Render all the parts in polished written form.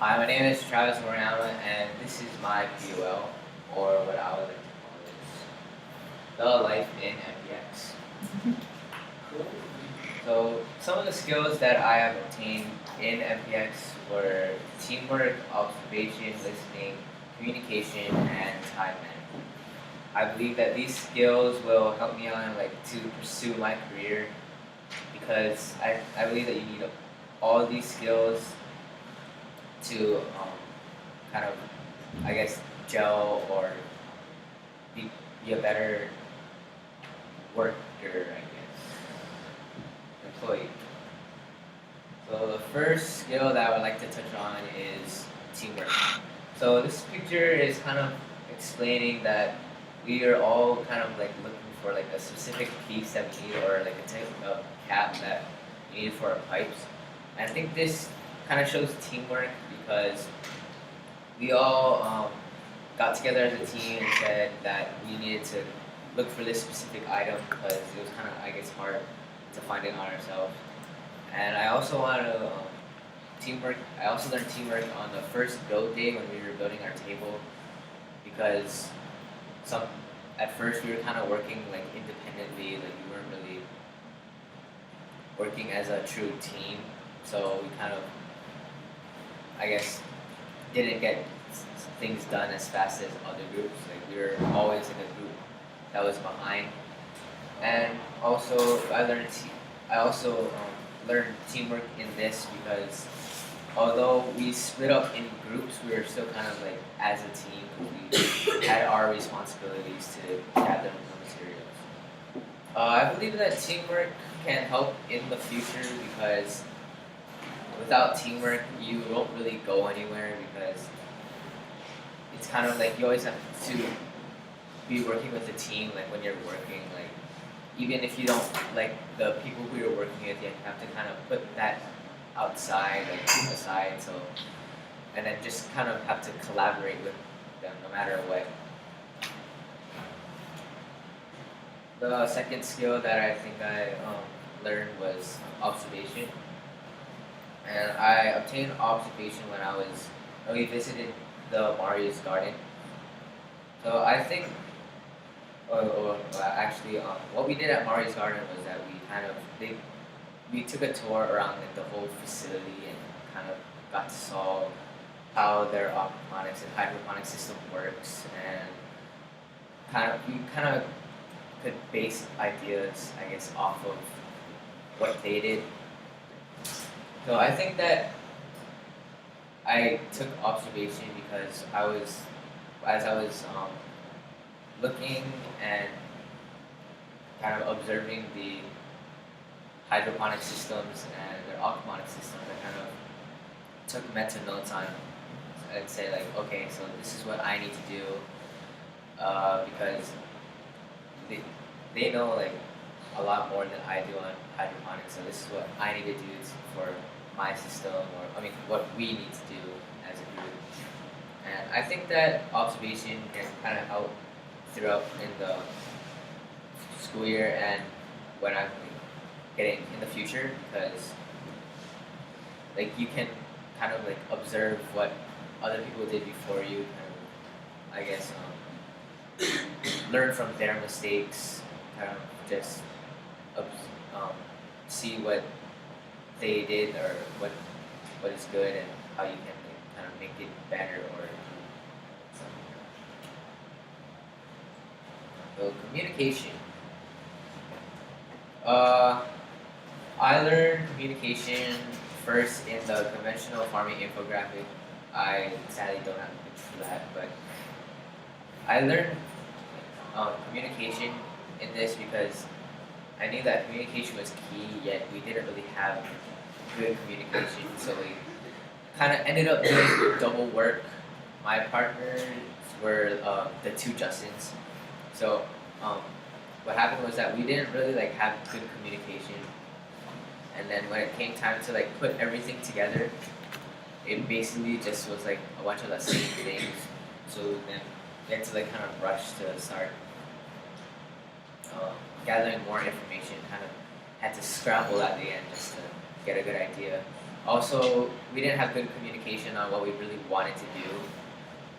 Hi, my name is Travis Moriyama, and this is my POL, or what I would like to call is the life in MPX. So, some of the skills that I have obtained in MPX were teamwork, observation, listening, communication, and time management. I believe that these skills will help me on to pursue my career because I believe that you need all these skills to kind of I guess gel or be, be a better worker, I guess, employee. So the first skill that I would like to touch on is teamwork. So this picture is kind of explaining that we are all kind of like looking for like a specific piece that we need or like a type of cap that we need for our pipes. And I think this kind of shows teamwork because we all got together as a team and said that we needed to look for this specific item because it was kind of, I guess, hard to find it on ourselves. And I also want to teamwork. I also learned teamwork on the first build day when we were building our table because some at first we were kind of working like independently, like we weren't really working as a true team. So we kind of, I guess, didn't get things done as fast as other groups. Like we were always in a group that was behind. And also, I also learned teamwork in this because although we split up in groups, we were still kind of like as a team because we had our responsibilities to gather the materials. I believe that teamwork can help in the future because without teamwork, you won't really go anywhere because it's kind of like you always have to be working with a team. Like when you're working, like even if you don't like the people who you're working with, you have to kind of put that outside, like aside. So and then just kind of have to collaborate with them no matter what. The second skill that I think I learned was observation, and I obtained observation when we visited the Marius Garden. So I think, actually, what we did at Marius Garden was that we took a tour around like the whole facility and kind of got to saw how their aquaponics and hydroponic system works, and we kind of could base ideas, I guess, off of what they did. So I think that I took observation because as I was looking and kind of observing the hydroponic systems and their aquaponic systems, I kind of took mental notes on and say like, okay, so this is what I need to do because they, they know like a lot more than I do on hydroponics. So this is what I need to do for my system, or I mean, what we need to do as a group. And I think that observation can kind of help throughout in the school year and when I'm getting in the future because like you can kind of like observe what other people did before you, kind of, I guess, learn from their mistakes, kind of just um, see what they did or what is good and how you can like, kind of make it better or improve something. So communication. Uh, I learned communication first in the conventional farming infographic. I sadly don't have a picture for that, but I learned communication in this because I knew that communication was key, yet we didn't really have good communication, so we kind of ended up doing double work. My partners were the two Justins, so um, what happened was that we didn't really like have good communication, and then when it came time to like put everything together, it basically just was like a bunch of the same things. So then we had to like kind of rush to start gathering more information. Kind of had to scramble at the end just to get a good idea. Also, we didn't have good communication on what we really wanted to do,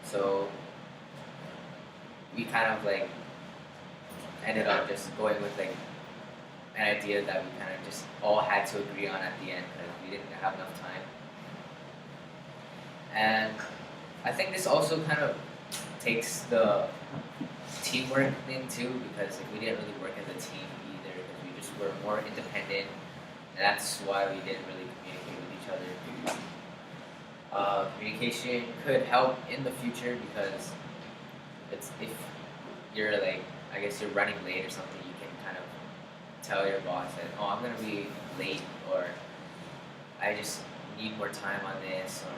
so we kind of like ended up just going with like an idea that we kind of just all had to agree on at the end because we didn't have enough time. And I think this also kind of takes the teamwork thing too, because like, we didn't really work as a team either, because we just were more independent, and that's why we didn't really communicate with each other. Communication could help in the future because it's if you're like, I guess you're running late or something, you can kind of tell your boss that, oh, I'm gonna be late, or I just need more time on this, or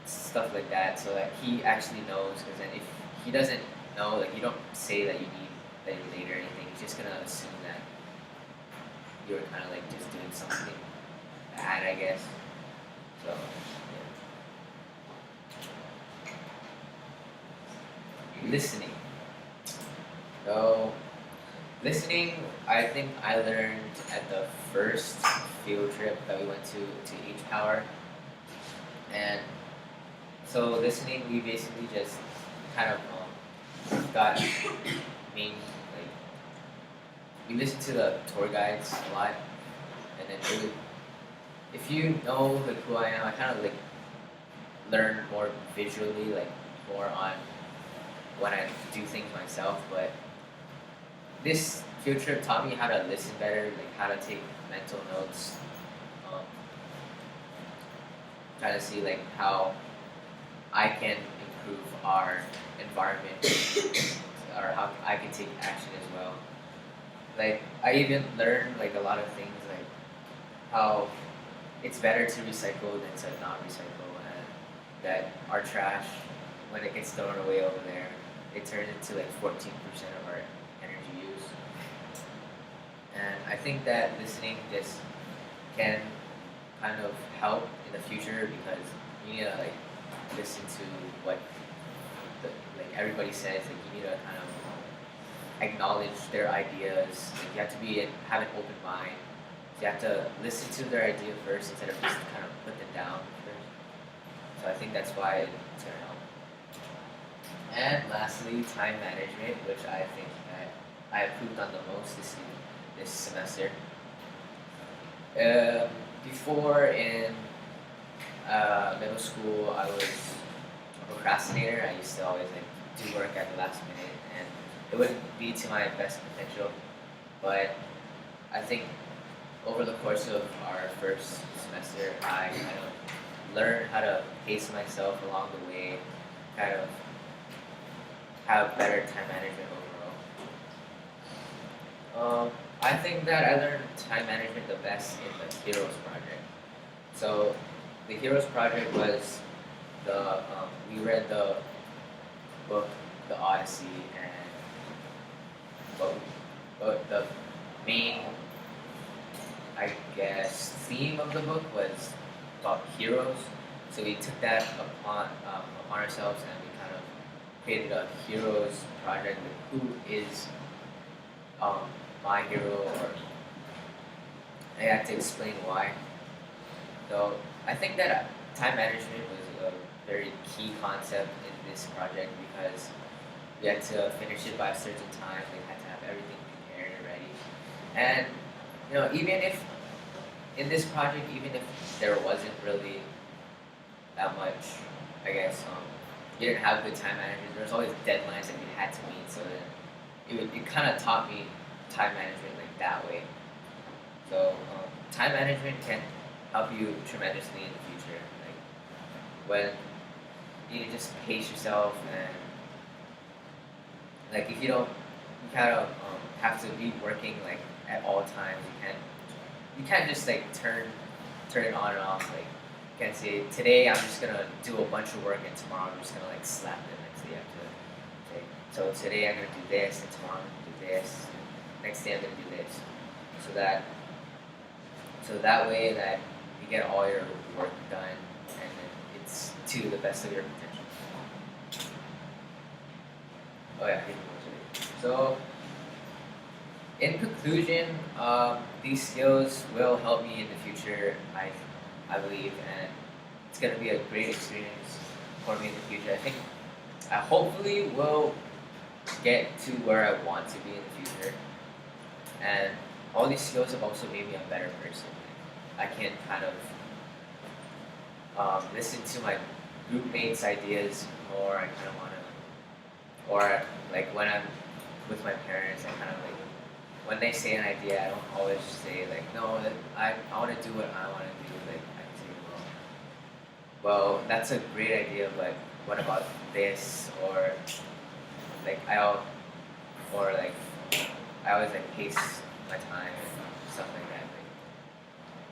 stuff like that, so that he actually knows. Because then if he doesn't know, like you don't say that you need that you're late or anything, he's just gonna assume that you're kind of like just doing something bad, I guess. So yeah. Listening. So listening, I think I learned at the first field trip that we went to H Power, and so listening, we basically just kind of got main like we listened to the tour guides a lot, and then it would, if you know like who I am, I kind of like learn more visually, like more on when I do things myself. But this field trip taught me how to listen better, like how to take mental notes, um, try to see like how I can improve our environment or how I can take action as well. Like I even learned like a lot of things, like how it's better to recycle than to not recycle, and that our trash, when it gets thrown away over there, it turns into like 14% of our energy use. And I think that listening just can kind of help in the future, because you need to like listen to what the, like everybody says. Like you need to kind of acknowledge their ideas. Like you have to be have an open mind. So you have to listen to their idea first instead of just kind of put them down first. So I think that's why it's gonna help. And lastly, time management, which I think that I improved on the most this semester. Before in middle school, I was a procrastinator. I used to always like do work at the last minute, and it wouldn't be to my best potential. But I think over the course of our first semester, I kind of learned how to pace myself along the way, kind of have better time management overall. I think that I learned time management the best in the Heroes project. So the Heroes project was we read the book, The Odyssey, and but the main, I guess, theme of the book was about heroes. So we took that upon ourselves, and we kind of created a heroes project with who is um, my hero, or I had to explain why. So I think that time management was a very key concept in this project, because we had to finish it by a certain time. We had to have everything prepared and ready. And even if in this project, even if there wasn't really that much, I guess, you didn't have good time management, there was always deadlines that you had to meet. So then it kind of taught me time management like that way. So time management can help you tremendously in the future. Like when you need to just pace yourself, and like if you don't, you kind of have to be working like at all times. You can't just like turn it on and off. Like you can't say today I'm just gonna do a bunch of work, and tomorrow I'm just gonna like slap it. Next day I have to say, so today I'm gonna do this, and tomorrow I'm gonna do this, and next day I'm gonna do this, so that way that you get all your work done, and then it's to the best of your potential. Oh yeah. So in conclusion, these skills will help me in the future. I believe, and it's gonna be a great experience for me in the future. I think I hopefully will get to where I want to be in the future, and all these skills have also made me a better person. I can kind of listen to my group mates' ideas more. I kind of want to, or like when I'm with my parents, I kind of like when they say an idea, I don't always say like, no, I want to do what I want to do. Like I can say, well, that's a great idea, but what about this? Or like or like I always like pace my time and stuff like that. Like,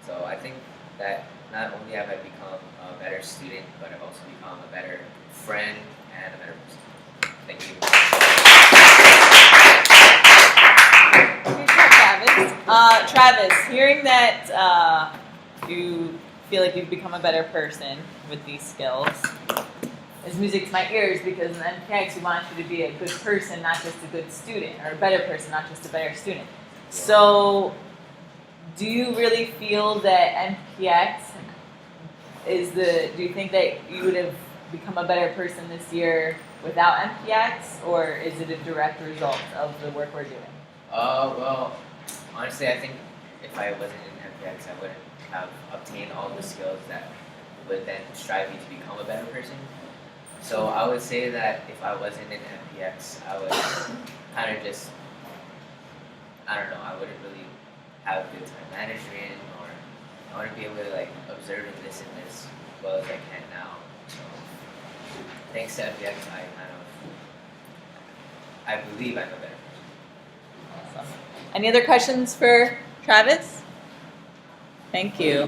so I think that not only have I become a better student, but I've also become a better friend and a better person. Thank you. Good job, Travis. Travis, hearing that you feel like you've become a better person with these skills is music to my ears, because in MPX we want you to be a good person, not just a good student, or a better person, not just a better student. So, do you really feel that MPX do you think that you would have become a better person this year without MPX, or is it a direct result of the work we're doing? Well, honestly, I think if I wasn't in MPX, I wouldn't have obtained all the skills that would then strive me to become a better person. So I would say that if I wasn't in MPX, I would kind of just, I don't know, I wouldn't really have good time management, or I wouldn't be able to like observe and listen as well as I can now. So thanks to MPX, I believe I'm a better person. Awesome. Any other questions for Travis? Thank you.